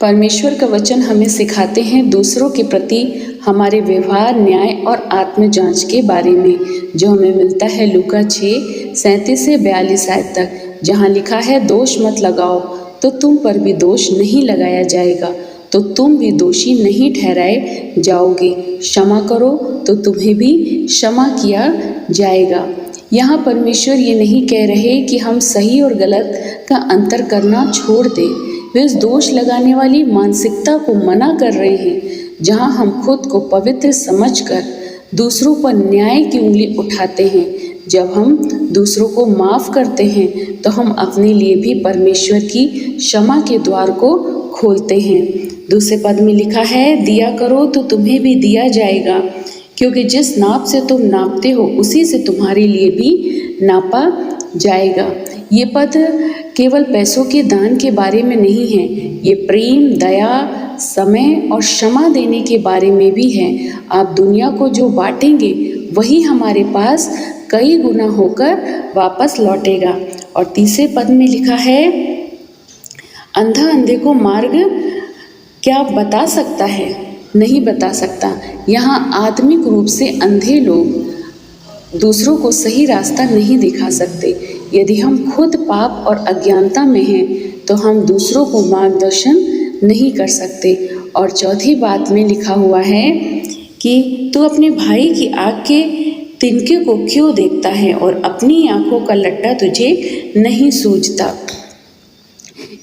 परमेश्वर का वचन हमें सिखाते हैं दूसरों के प्रति हमारे व्यवहार, न्याय और आत्म जांच के बारे में, जो हमें मिलता है लूका 6:37 से 42 आयत तक, जहाँ लिखा है, दोष मत लगाओ तो तुम पर भी दोष नहीं लगाया जाएगा, तो तुम भी दोषी नहीं ठहराए जाओगे। क्षमा करो तो तुम्हें भी क्षमा किया जाएगा। यहाँ परमेश्वर ये नहीं कह रहे कि हम सही और गलत का अंतर करना छोड़ दें। वे इस दोष लगाने वाली मानसिकता को मना कर रहे हैं, जहाँ हम खुद को पवित्र समझकर दूसरों पर न्याय की उंगली उठाते हैं। जब हम दूसरों को माफ़ करते हैं तो हम अपने लिए भी परमेश्वर की क्षमा के द्वार को खोलते हैं। दूसरे पद में लिखा है, दिया करो तो तुम्हें भी दिया जाएगा, क्योंकि जिस नाप से तुम नापते हो उसी से तुम्हारे लिए भी नापा जाएगा। ये पद केवल पैसों के दान के बारे में नहीं है, ये प्रेम, दया, समय और क्षमा देने के बारे में भी है। आप दुनिया को जो बांटेंगे वही हमारे पास कई गुना होकर वापस लौटेगा। और तीसरे पद में लिखा है, अंधा अंधे को मार्ग क्या बता सकता है? नहीं बता सकता। यहाँ आत्मिक रूप से अंधे लोग दूसरों को सही रास्ता नहीं दिखा सकते। यदि हम खुद पाप और अज्ञानता में हैं तो हम दूसरों को मार्गदर्शन नहीं कर सकते। और चौथी बात में लिखा हुआ है कि तू अपने भाई की आँख के तिनके को क्यों देखता है और अपनी आँखों का लट्टा तुझे नहीं सूझता।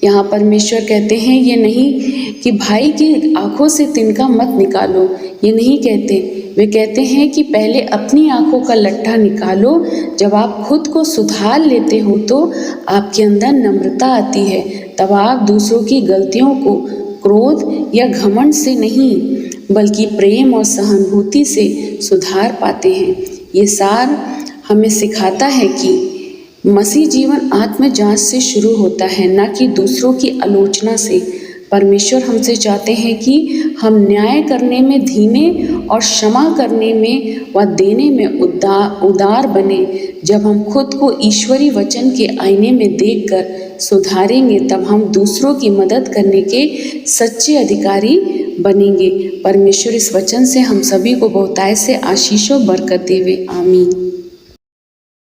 यहाँ परमेश्वर कहते हैं ये नहीं कि भाई की आँखों से तिनका मत निकालो, ये नहीं कहते। वे कहते हैं कि पहले अपनी आँखों का लट्ठा निकालो। जब आप खुद को सुधार लेते हो तो आपके अंदर नम्रता आती है। तब आप दूसरों की गलतियों को क्रोध या घमंड से नहीं बल्कि प्रेम और सहानुभूति से सुधार पाते हैं। ये सार हमें सिखाता है कि मसीह जीवन आत्म जांच से शुरू होता है, न कि दूसरों की आलोचना से। परमेश्वर हमसे चाहते हैं कि हम न्याय करने में धीमे और क्षमा करने में व देने में उदार बने। जब हम खुद को ईश्वरीय वचन के आईने में देखकर सुधारेंगे तब हम दूसरों की मदद करने के सच्चे अधिकारी बनेंगे। परमेश्वर इस वचन से हम सभी को बहुतायत से आशीष और बरकत देवे। आमीन।